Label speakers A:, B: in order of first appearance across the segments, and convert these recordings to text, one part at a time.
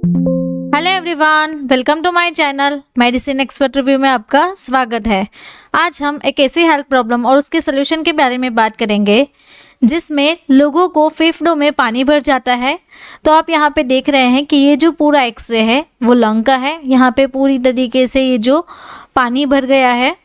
A: Hello everyone, welcome to my channel medicine expert review में आपका स्वागत है। आज हम एक ऐसी हेल्थ प्रॉब्लम और उसके सोल्यूशन के बारे में बात करेंगे जिसमें लोगों को फेफड़ों में पानी भर जाता है। तो आप यहाँ पे देख रहे हैं कि ये जो पूरा एक्सरे है वो लंग का है। यहाँ पे पूरी तरीके से ये जो पानी भर गया है,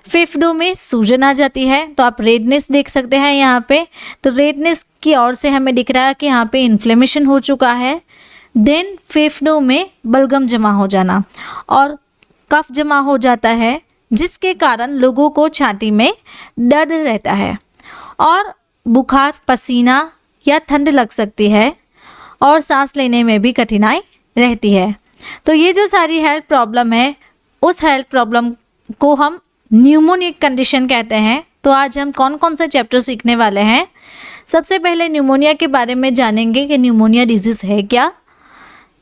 A: फेफड़ों में सूजन आ जाती है। तो आप रेडनेस देख सकते हैं यहाँ पे। तो रेडनेस की ओर से हमें दिख रहा है कि यहाँ पे इन्फ्लेमेशन हो चुका है। देन फेफड़ों में बलगम जमा हो जाना और कफ जमा हो जाता है, जिसके कारण लोगों को छाती में दर्द रहता है और बुखार, पसीना या ठंड लग सकती है और सांस लेने में भी कठिनाई रहती है। तो ये जो सारी हेल्थ प्रॉब्लम है, उस हेल्थ प्रॉब्लम को हम न्यूमोनिक कंडीशन कहते हैं। तो आज हम कौन कौन से चैप्टर सीखने वाले हैं। सबसे पहले न्यूमोनिया के बारे में जानेंगे कि न्यूमोनिया डिजीज़ है क्या।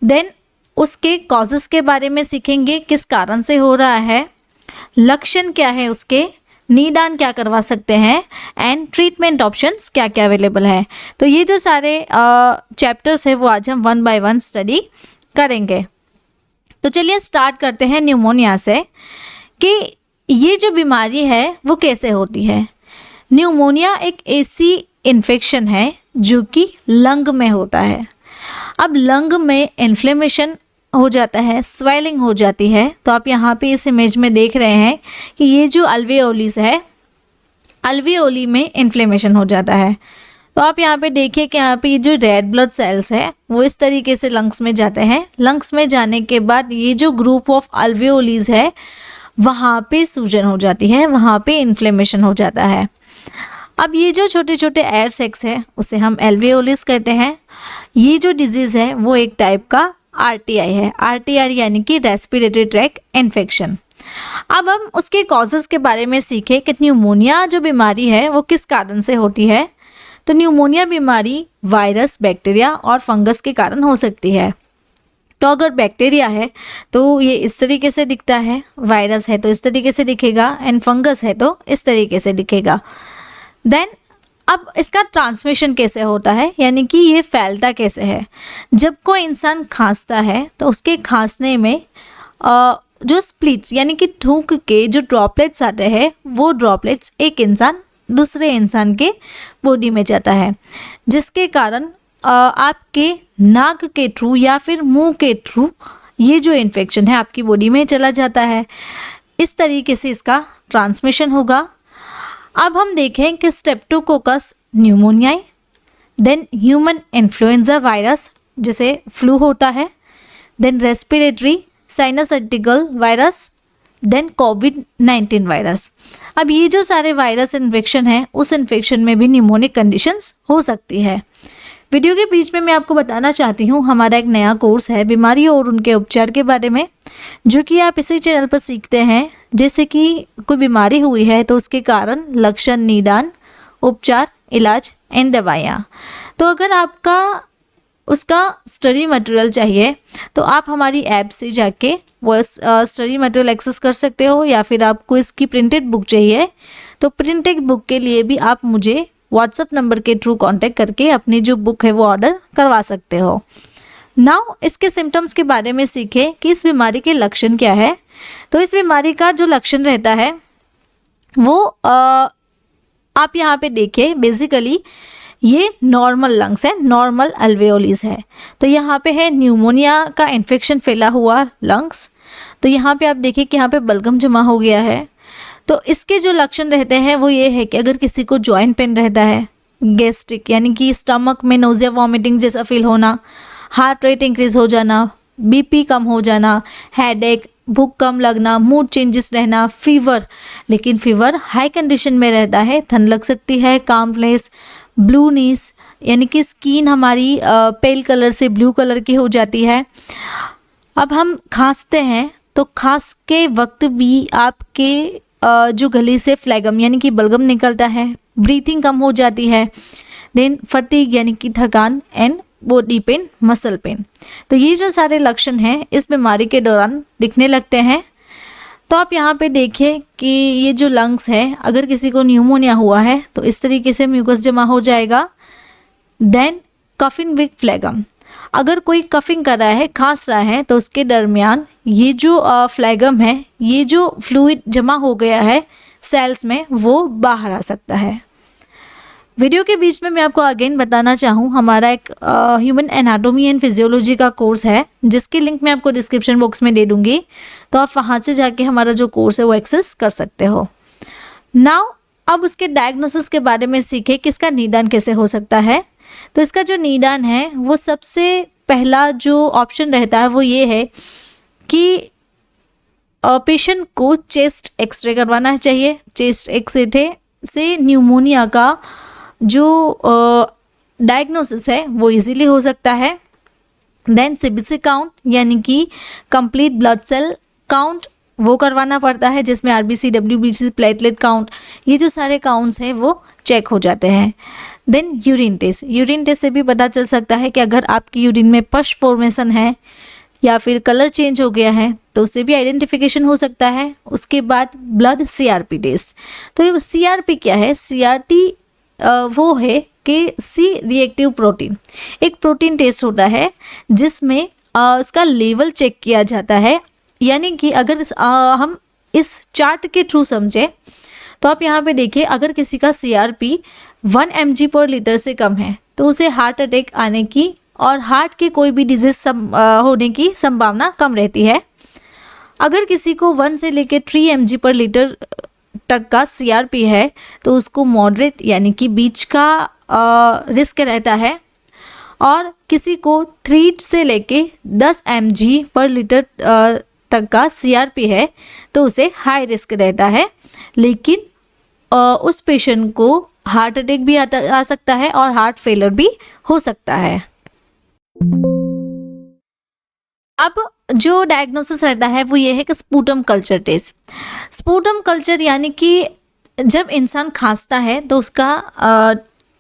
A: देन उसके कॉजेज़ के बारे में सीखेंगे, किस कारण से हो रहा है, लक्षण क्या है उसके, निदान क्या करवा सकते हैं एंड ट्रीटमेंट ऑप्शंस क्या क्या अवेलेबल है। तो ये जो सारे चैप्टर्स है वो आज हम 1 बाय 1 स्टडी करेंगे। तो चलिए स्टार्ट करते हैं न्यूमोनिया से कि ये जो बीमारी है वो कैसे होती है। न्यूमोनिया एक ऐसी इन्फेक्शन है जो कि लंग में होता है। अब लंग में इन्फ्लेमेशन हो जाता है, स्वेलिंग हो जाती है। तो आप यहाँ पे इस इमेज में देख रहे हैं कि ये जो अल्वेओलिस है, अल्वेओली में इन्फ्लेमेशन हो जाता है। तो आप यहाँ पे देखिए कि यहाँ पे ये जो रेड ब्लड सेल्स है वो इस तरीके से लंग्स में जाते हैं। लंग्स में जाने के बाद ये जो ग्रुप ऑफ अल्वेओलिस है वहाँ पे सूजन हो जाती है, वहाँ पे इन्फ्लेमेशन हो जाता है। अब ये जो छोटे छोटे एयर सैक्स है उसे हम एल्वेओलिस कहते हैं। ये जो डिजीज़ है वो एक टाइप का आरटीआई है। आरटीआई यानी कि रेस्पिरेटरी ट्रैक इन्फेक्शन। अब हम उसके कॉजेज़ के बारे में सीखें कि न्यूमोनिया जो बीमारी है वो किस कारण से होती है। तो न्यूमोनिया बीमारी वायरस, बैक्टीरिया और फंगस के कारण हो सकती है। तो अगर बैक्टीरिया है तो ये इस तरीके से दिखता है, वायरस है तो इस तरीके से दिखेगा एंड फंगस है तो इस तरीके से दिखेगा। देन अब इसका ट्रांसमिशन कैसे होता है, यानी कि ये फैलता कैसे है। जब कोई इंसान खांसता है तो उसके खांसने में जो स्प्लिट्स यानी कि थूक के जो ड्रॉपलेट्स आते हैं वो ड्रॉपलेट्स एक इंसान दूसरे इंसान के बॉडी में जाता है, जिसके कारण आपके नाक के थ्रू या फिर मुंह के थ्रू ये जो इन्फेक्शन है आपकी बॉडी में चला जाता है। इस तरीके से इसका ट्रांसमिशन होगा। अब हम देखें कि streptococcus pneumoniae, then human influenza virus जिसे फ्लू होता है, then respiratory syncytial virus, then कोविड-19 वायरस। अब ये जो सारे वायरस इन्फेक्शन है उस इन्फेक्शन में भी न्यूमोनिक कंडीशंस हो सकती है। वीडियो के बीच में मैं आपको बताना चाहती हूँ हमारा एक नया कोर्स है बीमारियों और उनके उपचार के बारे में, जो कि आप इसी चैनल पर सीखते हैं। जैसे कि कोई बीमारी हुई है तो उसके कारण, लक्षण, निदान, उपचार, इलाज एंड दवाइयाँ। तो अगर आपका उसका स्टडी मटेरियल चाहिए तो आप हमारी ऐप से जाके वो स्टडी मटेरियल एक्सेस कर सकते हो, या फिर आपको इसकी प्रिंटेड बुक चाहिए तो प्रिंटेड बुक के लिए भी आप मुझे व्हाट्सएप नंबर के थ्रू कांटेक्ट करके अपनी जो बुक है वो ऑर्डर करवा सकते हो। नाउ इसके सिम्टम्स के बारे में सीखें कि इस बीमारी के लक्षण क्या है। तो इस बीमारी का जो लक्षण रहता है वो आप यहाँ पे देखिए, बेसिकली ये नॉर्मल लंग्स है, नॉर्मल अल्वेओलिस है। तो यहाँ पे है न्यूमोनिया का इन्फेक्शन फैला हुआ लंग्स। तो यहाँ पे आप देखिए कि यहाँ पे बलगम जमा हो गया है। तो इसके जो लक्षण रहते हैं वो ये है कि अगर किसी को जॉइंट पेन रहता है, गैस्ट्रिक यानी कि स्टमक में नोजिया, वॉमिटिंग जैसा फील होना, हार्ट रेट इंक्रीज हो जाना, बीपी कम हो जाना, हेडेक, भूख कम लगना, मूड चेंजेस रहना, फीवर, लेकिन फीवर हाई कंडीशन में रहता है, ठंड लग सकती है, कामनेस, ब्लूनेस यानी कि स्किन हमारी पेल कलर से ब्लू कलर की हो जाती है। अब हम खांसते हैं तो खांस के वक्त भी आपके जो गले से फ्लैगम यानी कि बलगम निकलता है, ब्रीथिंग कम हो जाती है, देन फटीग यानी कि थकान and body pain, muscle pain. तो ये जो सारे लक्षण हैं इस बीमारी के दौरान दिखने लगते हैं। तो आप यहाँ पे देखिए कि ये जो लंग्स है, अगर किसी को न्यूमोनिया हुआ है तो इस तरीके से म्यूकस जमा हो जाएगा। देन कफिन विद फ्लैगम, अगर कोई कफिंग कर रहा है, खांस रहा है, तो उसके दरमियान ये जो फ्लैगम है, ये जो फ्लूइड जमा हो गया है सेल्स में, वो बाहर आ सकता है। वीडियो के बीच में मैं आपको अगेन बताना चाहूँ, हमारा एक ह्यूमन एनाटॉमी एंड फिजियोलॉजी का कोर्स है, जिसकी लिंक मैं आपको डिस्क्रिप्शन बॉक्स में दे दूँगी, तो आप वहाँ से जाके हमारा जो कोर्स है वो एक्सेस कर सकते हो। नाउ अब उसके डायग्नोसिस के बारे में सीखे कि इसका निदान कैसे हो सकता है। तो इसका जो निदान है वो सबसे पहला जो ऑप्शन रहता है वो ये है कि पेशेंट को चेस्ट एक्सरे करवाना चाहिए। चेस्ट एक्सरे से न्यूमोनिया का जो डायग्नोसिस है वो इजीली हो सकता है। देन सीबीसी काउंट यानी कि कंप्लीट ब्लड सेल काउंट वो करवाना पड़ता है, जिसमें आरबीसी, डब्ल्यूबीसी, प्लेटलेट काउंट, ये जो सारे काउंट्स हैं वो चेक हो जाते हैं। देन यूरिन टेस्ट से भी पता चल सकता है कि अगर आपकी यूरिन में पश फॉर्मेशन है या फिर कलर चेंज हो गया है तो उससे भी आइडेंटिफिकेशन हो सकता है। उसके बाद ब्लड सीआरपी टेस्ट। तो ये सीआरपी क्या है? सीआरटी वो है कि सी रिएक्टिव प्रोटीन, एक प्रोटीन टेस्ट होता है जिसमें उसका लेवल चेक किया जाता है। यानी कि अगर हम इस चार्ट के थ्रू समझे तो आप यहाँ पे देखिए, अगर किसी का सीआरपी 1 mg/L से कम है तो उसे हार्ट अटैक आने की और हार्ट के कोई भी डिजीज होने की संभावना कम रहती है। अगर किसी को 1 से लेकर 3 mg/L तक का सीआरपी है तो उसको मॉडरेट यानी कि बीच का रिस्क रहता है, और किसी को 3 से लेके 10 mg/L तक का सीआरपी है तो उसे हाई रिस्क रहता है। लेकिन उस पेशेंट को हार्ट अटैक भी आ सकता है और हार्ट फेलर भी हो सकता है। अब जो डायग्नोसिस रहता है वो ये है कि sputum culture test. Sputum culture यानी कि जब इंसान खांसता है तो उसका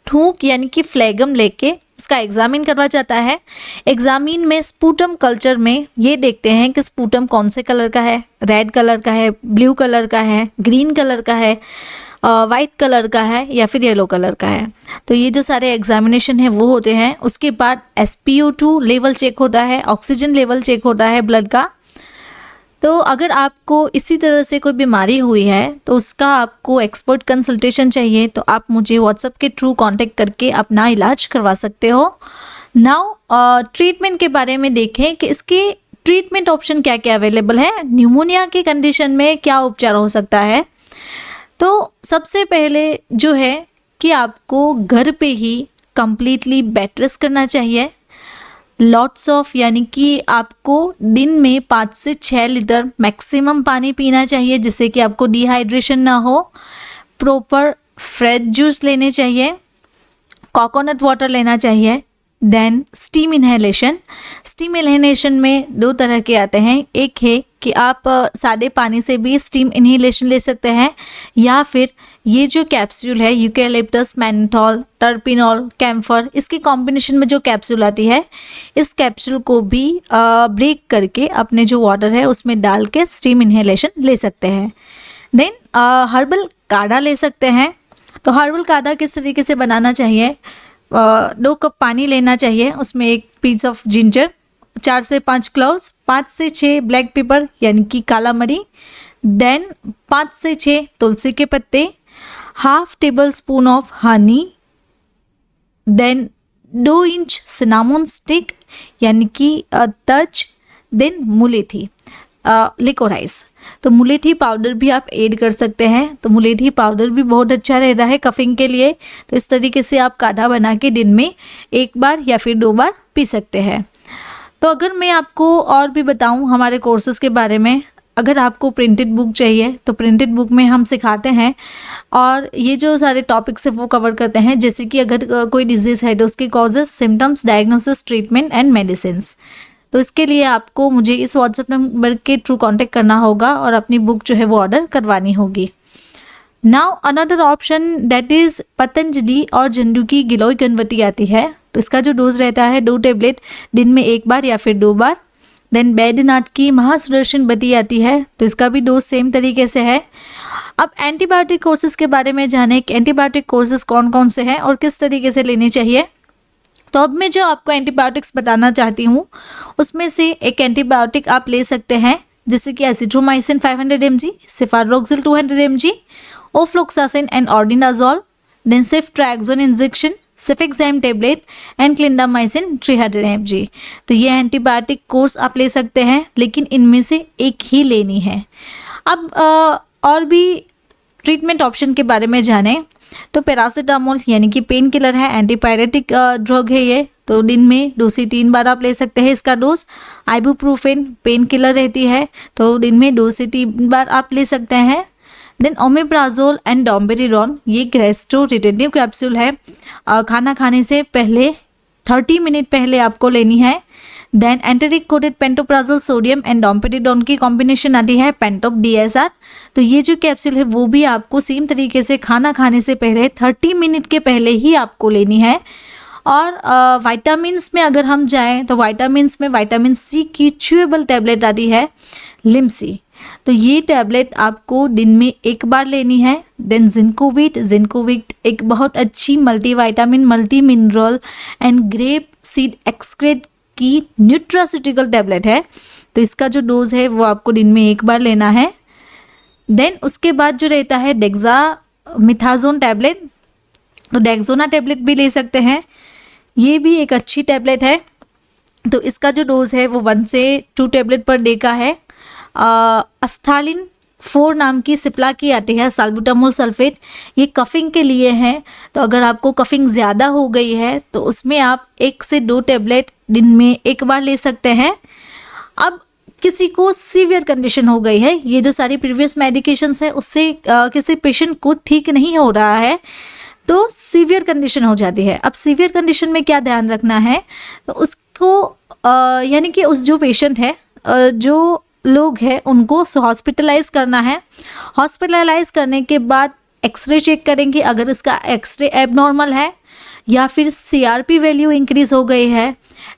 A: थूक यानी कि फ्लैगम लेके उसका एग्जामिन करवा जाता है। एग्जामिन में स्पूटम कल्चर में ये देखते हैं कि स्पूटम कौन से कलर का है, रेड कलर का है, ब्लू कलर का है, ग्रीन कलर का है, वाइट कलर का है या फिर येलो कलर का है। तो ये जो सारे एग्जामिनेशन है वो होते हैं। उसके बाद SpO2 लेवल चेक होता है, ऑक्सीजन लेवल चेक होता है ब्लड का। तो अगर आपको इसी तरह से कोई बीमारी हुई है तो उसका आपको एक्सपर्ट कंसल्टेशन चाहिए तो आप मुझे व्हाट्सएप के थ्रू कांटेक्ट करके अपना इलाज करवा सकते हो। नाउ ट्रीटमेंट के बारे में देखें कि इसके ट्रीटमेंट ऑप्शन क्या क्या अवेलेबल है। न्यूमोनिया की कंडीशन में क्या उपचार हो सकता है? तो सबसे पहले जो है कि आपको घर पे ही कंप्लीटली बेड रेस्ट करना चाहिए। लॉट्स ऑफ यानी कि आपको दिन में 5 से 6 लीटर मैक्सिमम पानी पीना चाहिए जिससे कि आपको डिहाइड्रेशन ना हो। प्रॉपर फ्रेश जूस लेने चाहिए, कोकोनट वाटर लेना चाहिए। Then steam inhalation. Steam inhalation में 2 तरह के आते हैं। एक है कि आप सादे पानी से भी स्टीम इनहेलेशन ले सकते हैं, या फिर ये जो कैप्सूल है यूकेलिप्टस, मैंथोल, टर्पिनॉल, कैम्फर, इसके कॉम्बिनेशन में जो कैप्सूल आती है, इस कैप्सूल को भी ब्रेक करके अपने जो वाटर है उसमें डाल के स्टीम इनहेलेशन ले सकते हैं। देन हर्बल काढ़ा ले सकते हैं। तो हर्बल काढ़ा किस तरीके से बनाना चाहिए? 2 कप पानी लेना चाहिए, उसमें 1 पीस ऑफ जिंजर, 4 से 5 क्लोव्स, 5 से 6 ब्लैक पेपर यानी कि काला मरी, देन 5 से 6 तुलसी के पत्ते, half tablespoon of honey, then 2 inch cinnamon stick यानी कि तज, देन मुलेठी लिकोराइस। तो मुलेठी पाउडर भी आप ऐड कर सकते हैं। तो मुलेठी पाउडर भी बहुत अच्छा रहता है कफिंग के लिए। तो इस तरीके से आप काढ़ा बना के दिन में 1 बार या फिर 2 बार पी सकते हैं। तो अगर मैं आपको और भी बताऊं हमारे कोर्सेज़ के बारे में, अगर आपको प्रिंटेड बुक चाहिए तो प्रिंटेड बुक में हम सिखाते हैं और ये जो सारे टॉपिक्स है वो कवर करते हैं, जैसे कि अगर कोई डिजीज़ है तो उसके causes, symptoms, diagnosis, treatment and medicines. तो इसके लिए आपको मुझे इस व्हाट्सएप नंबर के थ्रू कांटेक्ट करना होगा और अपनी बुक जो है वो ऑर्डर करवानी होगी। Now another option that is Patanjali और झंडू की गिलोय गणपति आती है। तो इसका जो डोज रहता है 2 टेबलेट दिन में 1 बार या फिर 2 बार। देन बैद्यनाथ की महासुदर्शन बती आती है, तो इसका भी डोज सेम तरीके से है। अब एंटीबायोटिक कोर्सेज के बारे में जाने कि एंटीबायोटिक कोर्सेज कौन कौन से हैं और किस तरीके से लेने चाहिए। तो अब मैं जो आपको एंटीबायोटिक्स बताना चाहती हूँ उसमें से एक एंटीबायोटिक आप ले सकते हैं जैसे कि azithromycin 500 mg, cefadroxil 200 mg, ofloxacin and ornidazole, then ceftriaxone injection, cefixime tablet and clindamycin 300 mg। तो ये एंटीबायोटिक कोर्स आप ले सकते हैं, लेकिन इनमें से एक ही लेनी है। अब और भी ट्रीटमेंट ऑप्शन के बारे में जानें तो पैरासीटामोल यानी कि पेन किलर है, एंटीपायरेटिक ड्रग है ये, तो दिन में 2 से 3 बार आप ले सकते हैं इसका डोज। आइबुप्रोफेन पेन किलर रहती है, तो दिन में 2 से 3 बार आप ले सकते हैं। देन ओमेप्राजोल एंड डोम्बेरिडोन, ये गैस्ट्रो रिटेंटिव कैप्सूल है, खाना खाने से पहले 30 मिनट पहले आपको लेनी है। Then enteric coated pantoprazole sodium and domperidone की कॉम्बिनेशन आती है पेंटोप DSR। तो ये जो कैप्सूल है वो भी आपको सेम तरीके से खाना खाने से पहले 30 मिनट के पहले ही आपको लेनी है। और विटामिन्स में अगर हम जाएं तो विटामिन्स में विटामिन C की च्यूएबल टैबलेट आती है लिम्सी, तो ये टैबलेट आपको दिन में 1 बार लेनी है। देन जिंकोविट एक बहुत अच्छी multivitamin, multi mineral and grape seed excrete की न्यूट्रास्यूटिकल टैबलेट है, तो इसका जो डोज है वो आपको दिन में 1 बार लेना है। देन उसके बाद जो रहता है डेक्सामिथाजोन टैबलेट, तो डेक्सोना टैबलेट भी ले सकते हैं, ये भी एक अच्छी टैबलेट है। तो इसका जो डोज है वो 1 से 2 टैबलेट पर डे का है। अस्थालिन 4 नाम की सिप्ला की आती है, साल्बुटामोल सल्फेट, ये कफिंग के लिए है। तो अगर आपको कफिंग ज़्यादा हो गई है तो उसमें आप 1 से 2 टैबलेट दिन में 1 बार ले सकते हैं। अब किसी को सीवियर कंडीशन हो गई है, ये जो सारी प्रीवियस मेडिकेशंस है उससे किसी पेशेंट को ठीक नहीं हो रहा है, तो सीवियर कंडीशन हो जाती है। अब सीवियर कंडीशन में क्या ध्यान रखना है, तो उसको यानी कि उस जो पेशेंट है, जो लोग हैं उनको हॉस्पिटलाइज करना है। हॉस्पिटलाइज करने के बाद एक्सरे चेक करेंगे, अगर इसका एक्सरे एबनॉर्मल है या फिर CRP वैल्यू इंक्रीज हो गई है,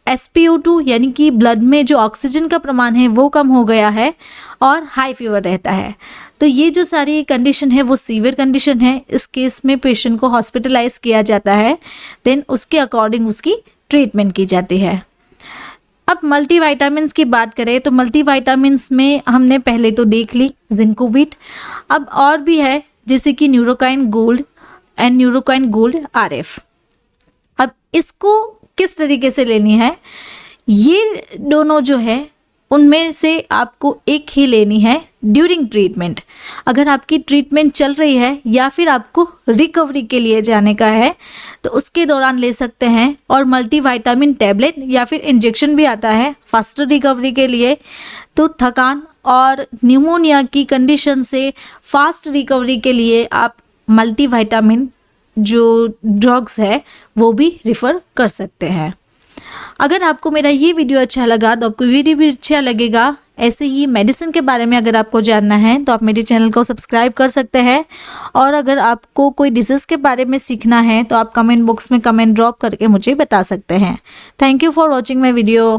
A: SpO2 यानी कि ब्लड में जो ऑक्सीजन का प्रमाण है वो कम हो गया है, और हाई फीवर रहता है, तो ये जो सारी कंडीशन है वो सीवियर कंडीशन है। इस केस में पेशेंट को हॉस्पिटलाइज किया जाता है, देन उसके अकॉर्डिंग उसकी ट्रीटमेंट की जाती है। अब मल्टीविटामिन्स की बात करें तो मल्टीविटामिन्स में हमने पहले तो देख ली जिंकोविट, अब और भी है जैसे कि Neurokine gold and Neurokine gold RF। अब इसको किस तरीके से लेनी है, ये दोनों जो है उनमें से आपको एक ही लेनी है ड्यूरिंग ट्रीटमेंट। अगर आपकी ट्रीटमेंट चल रही है या फिर आपको रिकवरी के लिए जाने का है तो उसके दौरान ले सकते हैं। और मल्टीविटामिन टैबलेट या फिर इंजेक्शन भी आता है फास्टर रिकवरी के लिए, तो थकान और न्यूमोनिया की कंडीशन से फास्ट रिकवरी के लिए आप मल्टीविटामिन जो ड्रग्स है वो भी रिफ़र कर सकते हैं। अगर आपको मेरा ये वीडियो अच्छा लगा तो आपको वीडियो भी अच्छा लगेगा। ऐसे ही मेडिसिन के बारे में अगर आपको जानना है तो आप मेरे चैनल को सब्सक्राइब कर सकते हैं, और अगर आपको कोई डिजीज़ के बारे में सीखना है तो आप कमेंट बॉक्स में कमेंट ड्रॉप करके मुझे बता सकते हैं। Thank you for watching my video.